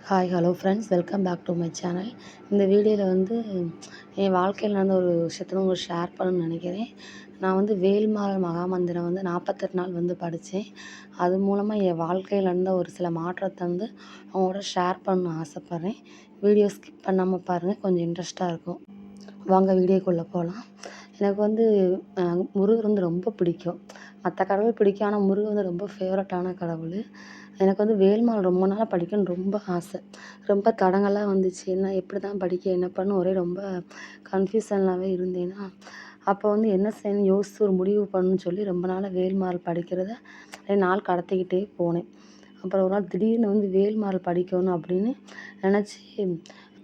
Hi hello friends, welcome back to my channel. இந்த வீடியோவில் என் வாழ்க்கையில் நடந்த ஒரு விஷயத்தை உங்களுக்கு ஷேர் பண்ணணும்னு நினைக்கிறேன். நான் வேல்மாறல் மகாமந்திரம் 48 நாள் படித்தேன். அது மூலமாக என் வாழ்க்கையில் நடந்த ஒரு சில மாற்றத்தை அவங்களோட ஷேர் பண்ணணும்னு ஆசைப்பட்றேன். வீடியோ ஸ்கிப் பண்ணாமல் பாருங்கள், கொஞ்சம் இன்ட்ரெஸ்ட்டாக இருக்கும். வாங்க வீடியோக்குள்ளே போகலாம். எனக்கு முருகர் ரொம்ப பிடிக்கும். மற்ற கடவுள் பிடிக்கும், ஆனால் முருகர் ரொம்ப ஃபேவரட்டான கடவுள். எனக்கு வேல்மாறல் ரொம்ப நாளாக படிக்கணும்னு ரொம்ப ஆசை. ரொம்ப தடங்கலாக வந்துச்சு. எப்படி தான் படிக்க என்ன பண்ண ஒரே ரொம்ப கன்ஃபியூஷன்லாகவே இருந்தேன்னா, அப்போ என்ன செய்யணும்னு யோசித்து ஒரு முடிவு பண்ணணும்னு சொல்லி ரொம்ப நாளாக வேல்மாறல் படிக்கிறத நாள் கடத்திக்கிட்டே போனேன். அப்புறம் ஒரு நாள் திடீர்னு வேல்மாறல் படிக்கணும் அப்படின்னு நினச்சி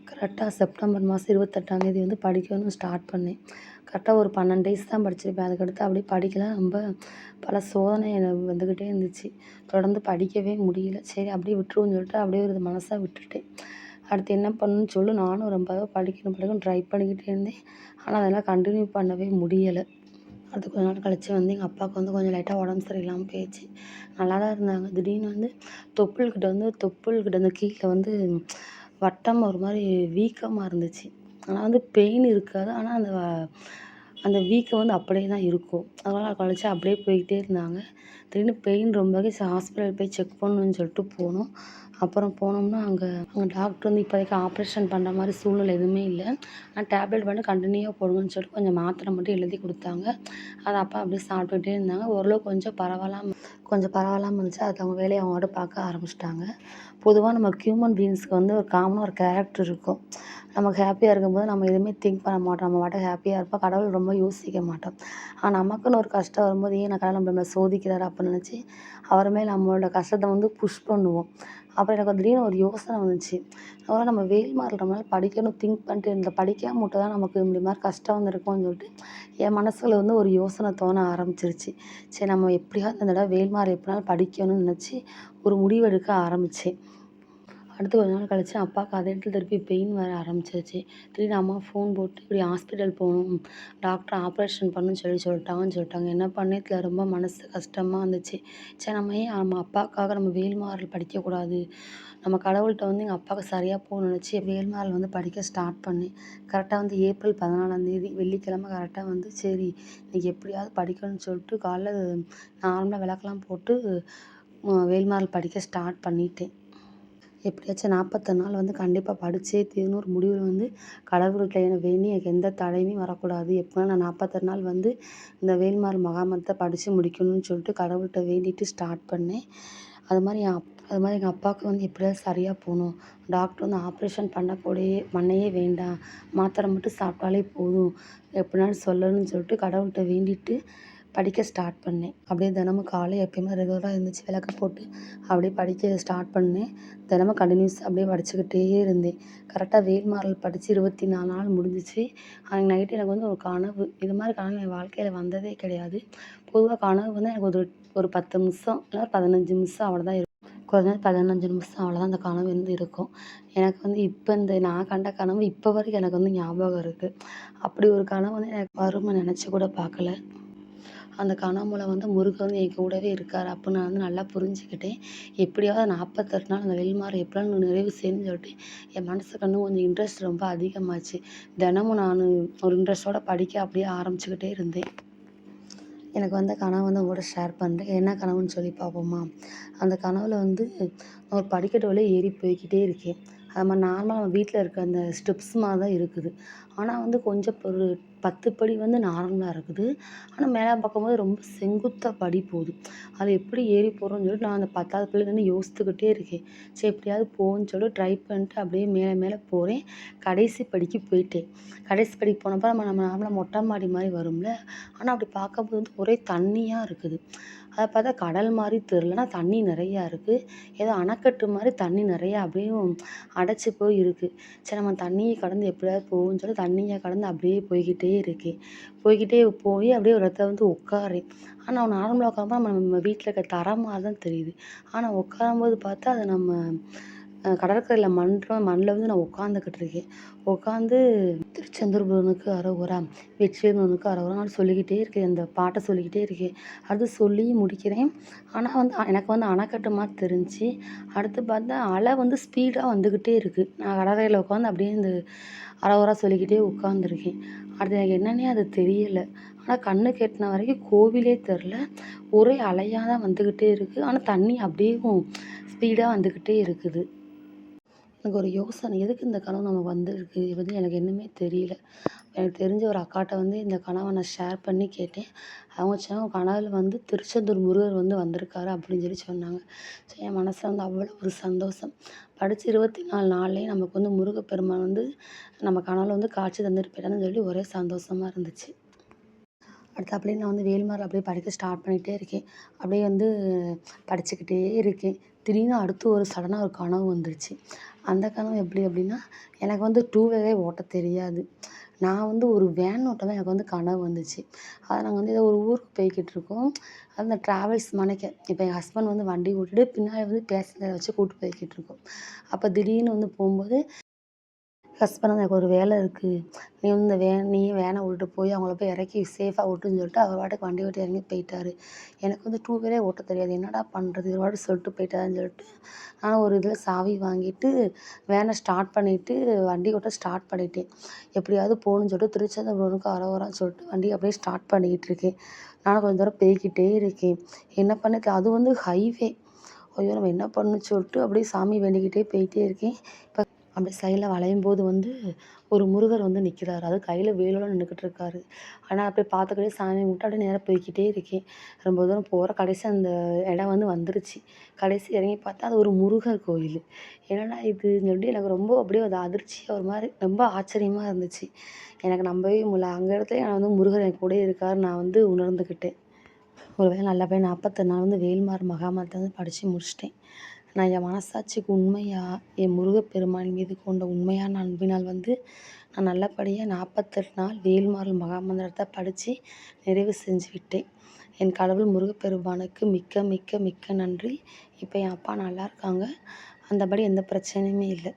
கரெக்டாக செப்டம்பர் மாதம் 28ஆம் தேதி படிக்கணும்னு ஸ்டார்ட் பண்ணேன். கரெக்டாக ஒரு 12 டேஸ் தான் படிச்சிருப்பேன். அதுக்கடுத்து அப்படியே படிக்கல. ரொம்ப பல சோதனை எனக்கு வந்துக்கிட்டே இருந்துச்சு. தொடர்ந்து படிக்கவே முடியல. சரி அப்படியே விட்டுருவோம்னு சொல்லிட்டு அப்படியே ஒரு மனசாக விட்டுட்டேன். அடுத்து என்ன பண்ணணும்னு சொல்லி நானும் ரொம்ப படிக்கணும் ட்ரை பண்ணிக்கிட்டே இருந்தேன். ஆனால் அதெல்லாம் கண்டினியூ பண்ணவே முடியலை. அடுத்து கொஞ்ச நாள் கழிச்சு எங்கள் அப்பாவுக்கு கொஞ்சம் லைட்டாக உடம்பு சரியில்லாமல் போயிடுச்சு. நல்லா தான் இருந்தாங்க. திடீர்னு தொப்புள்கிட்ட கீழே வட்டமாக ஒரு மாதிரி வீக்கமாக இருந்துச்சு. ஆனால் பெயின் இருக்காது. ஆனால் அந்த வீக்கம் அப்படியே தான் இருக்கும். அதனால் கழிச்சு அப்படியே போய்கிட்டே இருந்தாங்க. திடீர்னு பெயின் ரொம்ப ஹாஸ்பிட்டல் போய் செக் பண்ணணும்னு சொல்லிட்டு போனோம். அப்புறம் போனோம்னா அங்கே டாக்டர் இப்போதைக்கு ஆப்ரேஷன் பண்ணுற மாதிரி சூழ்நிலை எதுவுமே இல்லை. ஆனால் டேப்லெட் கண்டினியூவாக போடுங்கன்னு சொல்லிட்டு கொஞ்சம் மாத்திரை மட்டும் எழுதி கொடுத்தாங்க. அதை அப்பா அப்படியே சாப்பிட்டுக்கிட்டே இருந்தாங்க. ஓரளவு கொஞ்சம் பரவாயில்லாமல் இருந்துச்சு. அது அவங்க வேலையை அவங்களோட பார்க்க ஆரம்பிச்சிட்டாங்க. பொதுவாக நம்ம ஹியூமன் பீயிங்ஸ்க்கு ஒரு காமனாக ஒரு கேரக்டர் இருக்கும். நமக்கு ஹாப்பியாக இருக்கும்போது நம்ம எதுவுமே திங்க் பண்ண மாட்டோம். நம்ம பாட்டுக்கு ஹாப்பியாக இருப்போம். கடவுள் ரொம்ப யோசிக்க மாட்டோம். ஆனால் நமக்குன்னு ஒரு கஷ்டம் வரும்போது ஏன் கடவுள் நம்மளை சோதிக்கிறாரு அப்படின்னு நினச்சி அவர் மேல் நம்மளோட கஷ்டத்தை புஷ் பண்ணுவோம். அப்புறம் எனக்கு திடீர்னு ஒரு யோசனை வந்துச்சு. அதனால் நம்ம வேல்மாறல் நம்மளால் படிக்கணும் திங்க் பண்ணிட்டு இந்த படிக்காம மட்டும் தான் நமக்கு இப்படி மாதிரி கஷ்டம் வந்துருக்கும்னு சொல்லிட்டு என் மனசில் ஒரு யோசனை தோண ஆரம்பிச்சிருச்சு. சரி நம்ம எப்படியாவது இந்த தடவை வேல்மாறல் எப்படினாலும் படிக்கணும்னு நினச்சி ஒரு முடிவெடுக்க ஆரம்பித்தேன். அடுத்து கொஞ்ச நாள் கழிச்சு அப்பாவுக்கு அதே இடத்துல திருப்பி பெயின் வர ஆரம்பிச்சிருச்சு. திடீர்னு அம்மா ஃபோன் போட்டு இப்படி ஹாஸ்பிட்டல் போகணும், டாக்டர் ஆப்ரேஷன் பண்ணுன்னு சொல்லிட்டாங்க. என்ன பண்ணே தெரியல. ரொம்ப மனசு கஷ்டமாக இருந்துச்சு. சரி நம்ம ஏன் நம்ம அப்பாவுக்காக நம்ம வேல்மாறல் படிக்கக்கூடாது, நம்ம கடவுள்கிட்ட எங்கள் அப்பாவுக்கு சரியாக போகணும்னு நினச்சி வேல்மாறல் படிக்க ஸ்டார்ட் பண்ணேன். கரெக்டாக ஏப்ரல் 14ஆம் தேதி வெள்ளிக்கிழமை கரெக்டாக சரி இன்றைக்கி எப்படியாவது படிக்கணும்னு சொல்லிட்டு காலைல நார்மலாக விளக்கெல்லாம் போட்டு வேல்மாறல் படிக்க ஸ்டார்ட் பண்ணிட்டேன். எப்படியாச்சும் 41 நாள் கண்டிப்பாக படித்தே தீரணும் ஒரு முடிவில் கடவுள்கிட்ட வேண்டி எனக்கு எந்த தடையுமே வரக்கூடாது. எப்படினா நான் 41 நாள் இந்த வேல்மாறல் மகாமந்திரத்தை படித்து முடிக்கணும்னு சொல்லிட்டு கடவுள்கிட்ட வேண்டிட்டு ஸ்டார்ட் பண்ணேன். அது மாதிரி எங்கள் அப்பாவுக்கு எப்படியாவது சரியாக போகணும். டாக்டர் ஆப்ரேஷன் பண்ணவே வேண்டாம், மாத்திரை மட்டும் சாப்பிட்டாலே போதும், எப்படினாலும் சொல்லணும்னு சொல்லிட்டு கடவுள்கிட்ட வேண்டிட்டு படிக்க ஸ்டார்ட் பண்ணேன். அப்படியே தினமும் காலை எப்பயுமே ரெகுலராக இருந்துச்சு விளக்க போட்டு அப்படியே படிக்க ஸ்டார்ட் பண்ணேன். தினமும் கண்டினியூஸாக அப்படியே படிச்சுக்கிட்டே இருந்தேன். கரெக்டாக வேல்மாறல் படித்து 24 நாள் முடிஞ்சிச்சு. அன்றைக்கி நைட்டு எனக்கு ஒரு கனவு. இது மாதிரி கனவு என் வாழ்க்கையில் வந்ததே கிடையாது. பொதுவாக கனவு எனக்கு ஒரு 10 நிமிஷம் இல்லை 15 நிமிஷம் அவ்வளோதான் இருக்கும். குறைஞ்சது 15 நிமிஷம் அவ்வளோதான் அந்த கனவு இருக்கும். எனக்கு இப்போ நான் கண்ட கனவு இப்போ வரைக்கும் எனக்கு ஞாபகம் இருக்குது. அப்படி ஒரு கனவு எனக்கு வரும்னு நினச்சி கூட பார்க்கல. அந்த கனவுல முருகன் என் கூடவே இருக்கார் அப்படின்னு நான் நல்லா புரிஞ்சுக்கிட்டேன். எப்படியாவது 48 நாள் அந்த வேல்மாறல் எப்படியாவது நிறைவு செய்யணும்னு சொல்லிட்டு என் மனசுக்கு கொஞ்சம் இன்ட்ரெஸ்ட் ரொம்ப அதிகமாச்சு. தினமும் நான் ஒரு இன்ட்ரெஸ்ட்டோட படிக்க அப்படியே ஆரம்பிச்சுக்கிட்டே இருந்தேன். எனக்கு வந்த கனவு உங்களோட ஷேர் பண்ணுறேன். என்ன கனவுன்னு சொல்லி பார்ப்போமா? அந்த கனவுல நான் ஒரு படிக்கட்டு வழியா ஏறி போய்க்கிட்டே இருக்கேன். அது மாதிரி நார்மலாக நம்ம வீட்டில் இருக்க அந்த ஸ்டெப்ஸ் மாதிரி தான் இருக்குது. ஆனால் கொஞ்சம் ஒரு 10 படி நார்மலாக இருக்குது. ஆனால் மேலே பார்க்கும்போது ரொம்ப செங்குத்தாக படி போகுது. அது எப்படி ஏறி போகிறோம்னு சொல்லிட்டு நான் அந்த 10வது படியிலேருந்து யோசித்துக்கிட்டே இருக்கேன். சரி எப்படியாவது போகணும்னு சொல்லிட்டு ட்ரை பண்ணிட்டு அப்படியே மேலே போகிறேன். கடைசி படிக்கு போயிட்டேன். கடைசி படிக்கு போனப்போ நம்ம நார்மலாக மொட்டை மாடி மாதிரி வரும்ல, ஆனால் அப்படி பார்க்கும்போது ஒரே தண்ணியாக இருக்குது. அதை பார்த்தா கடல் மாதிரி தெரிலனா தண்ணி நிறையா இருக்குது. ஏதோ அணைக்கட்டு மாதிரி தண்ணி நிறையா அப்படியும் அடைச்சி போய் இருக்குது. சரி நம்ம தண்ணியை கடந்து எப்படியாவது போகும்னு சொல்லி தண்ணியை கடந்து அப்படியே போய்கிட்டே இருக்கேன். போய் அப்படியே ஒரு இடத்துல உட்காரேன். ஆனால் நார்மலாக உட்காரும்போது நம்ம வீட்டில் இருக்க தரை மாதிரி தான் தெரியுது. ஆனால் உட்காரும்போது பார்த்தா அது நம்ம கடற்கரையில் மண்ணில் வந்து நான் உட்காந்துக்கிட்டு இருக்கேன். உட்காந்து திருச்செந்தூர் முருகனுக்கு அரோகரா, வெற்றிவேல் முருகனுக்கு அரோகரான்னு சொல்லிக்கிட்டே இருக்கேன். அந்த பாட்டை சொல்லிக்கிட்டே இருக்கேன். அடுத்து சொல்லி முடிக்கிறேன். ஆனால் வந்து எனக்கு வந்து அணைக்கட்டு மாதிரி தெரிஞ்சுச்சு. அடுத்து பார்த்தா அலை வந்து ஸ்பீடாக வந்துக்கிட்டே இருக்குது. நான் கடற்கரையில் உட்காந்து அப்படியே இந்த அரோகரா சொல்லிக்கிட்டே உட்காந்துருக்கேன். அடுத்து எனக்கு என்னன்னே அது தெரியல. ஆனால் கண்ணுக்கு எட்டுன வரைக்கும் கோவிலே தெரில. ஒரே அலையாக தான் வந்துக்கிட்டே இருக்குது. ஆனால் தண்ணி அப்படியே ஸ்பீடாக வந்துக்கிட்டே இருக்குது. எனக்கு ஒரு யோசனை, எதுக்கு இந்த கனவு நமக்கு வந்திருக்கு? இது வந்து எனக்கு என்னன்னே தெரியல. எனக்கு தெரிஞ்ச ஒரு அக்காட்ட வந்து இந்த கனவை நான் ஷேர் பண்ணி கேட்டேன். அவங்க சொன்னாங்க, கனவுல வந்து திருச்செந்தூர் முருகர் வந்து வந்திருக்காரு அப்படின்னு சொன்னாங்க. ஸோ என் மனசில் வந்து அவ்வளோ ஒரு சந்தோஷம். படித்து 24 நாள்லேயே நமக்கு வந்து முருகப்பெருமான் வந்து நம்ம கனவுல வந்து காட்சி தந்துட்டு போயிட்டாருன்னு சொல்லி ஒரே சந்தோஷமாக இருந்துச்சு. அடுத்து அப்படியே நான் வந்து வேல்மாறல் அப்படியே படிக்க ஸ்டார்ட் பண்ணிகிட்டே இருக்கேன். அப்படியே வந்து படிச்சுக்கிட்டே இருக்கேன். திடீர்னு அடுத்து ஒரு சடனாக ஒரு கனவு வந்துருச்சு. அந்த கனவு எப்படி அப்படின்னா, எனக்கு வந்து டூ வீலரே ஓட்ட தெரியாது. நான் வந்து ஒரு வேன் ஓட்ட தான் எனக்கு வந்து கனவு வந்துச்சு. அதை நாங்கள் வந்து ஏதோ ஒரு ஊருக்கு போய்க்கிட்டு இருக்கோம். அது இந்த ட்ராவல்ஸ் மனைக்க இப்போ என் ஹஸ்பண்ட் வந்து வண்டி ஓட்டிட்டு பின்னாடி வந்து பேசஞ்சரை வச்சு கூப்பிட்டு போய்க்கிட்டு இருக்கோம். அப்போ திடீர்னு வந்து போகும்போது ஹஸ்பண்ட் வந்து எனக்கு ஒரு வேலை இருக்குது, நீ வந்து இந்த நீயே வேனை விட்டுட்டு போய் அவங்கள போய் இறக்கி சேஃபாக விட்டுன்னு சொல்லிட்டு அவர் பாட்டுக்கு வண்டி ஓட்டி இறங்கி போயிட்டாரு. எனக்கு வந்து டூ வீலரே ஓட்ட தெரியாது. என்னடா பண்ணுறது, இவர் பாட்டுக்கு சொல்லிட்டு போயிட்டாருன்னு சொல்லிட்டு நானும் ஒரு இதில் சாவி வாங்கிட்டு வேனை ஸ்டார்ட் பண்ணிவிட்டு வண்டி ஓட்ட ஸ்டார்ட் பண்ணிட்டேன். எப்படியாவது போகணுன்னு சொல்லிட்டு திருச்செந்தூர் முருகனுக்கு அரோகரான்னு சொல்லிட்டு வண்டி அப்படியே ஸ்டார்ட் பண்ணிக்கிட்டு இருக்கேன். நானும் கொஞ்சம் தூரம் போய்க்கிட்டே இருக்கேன். என்ன பண்ண அது வந்து ஹைவே. ஐயோ நம்ம என்ன பண்ணணும்னு சொல்லிட்டு அப்படியே சாமி வேண்டிக்கிட்டே போயிட்டே இருக்கேன். இப்போ அப்படியே சைடில் வளையும்போது வந்து ஒரு முருகர் வந்து நிற்கிறாரு. அதுவும் கையில் வேலோட நின்றுக்கிட்டு இருக்காரு. ஆனால் அப்படியே பார்த்துக்கிட்டே சாமி கும்பிட்டு அப்படியே நேராக போய்க்கிட்டே இருக்கேன். ரொம்ப தூரம் போகிற கடைசி அந்த இடம் வந்து வந்துருச்சு. கடைசி இறங்கி பார்த்தா அது ஒரு முருகர் கோயில். என்னடா இதுன்னு சொல்லிட்டு எனக்கு ரொம்ப அப்படியே அது அதிர்ச்சியாக ஒரு மாதிரி ரொம்ப ஆச்சரியமாக இருந்துச்சு. எனக்கு நம்பவே முடியல. அங்கே இடத்துல நான் வந்து முருகர் என் கூடயே இருக்காரு நான் வந்து உணர்ந்துக்கிட்டேன். ஒரு வேளை நல்லபடியாக 41 நாள் வந்து வேல்மாறல் மகாமந்திரம் வந்து படித்து முடிச்சிட்டேன். நான் என் மனசாட்சிக்கு உண்மையாக என் முருகப்பெருமான் மீது கொண்ட உண்மையான அன்பினால் வந்து நான் நல்லபடியாக 48 நாள் வேல்மாறல் மகாமந்திரத்தை படித்து நிறைவு செஞ்சு விட்டேன். என் கடவுள் முருகப்பெருமானுக்கு மிக்க மிக்க மிக்க நன்றி. இப்போ என் அப்பா நல்லா இருக்காங்க. அந்தபடி எந்த பிரச்சனையுமே இல்லை.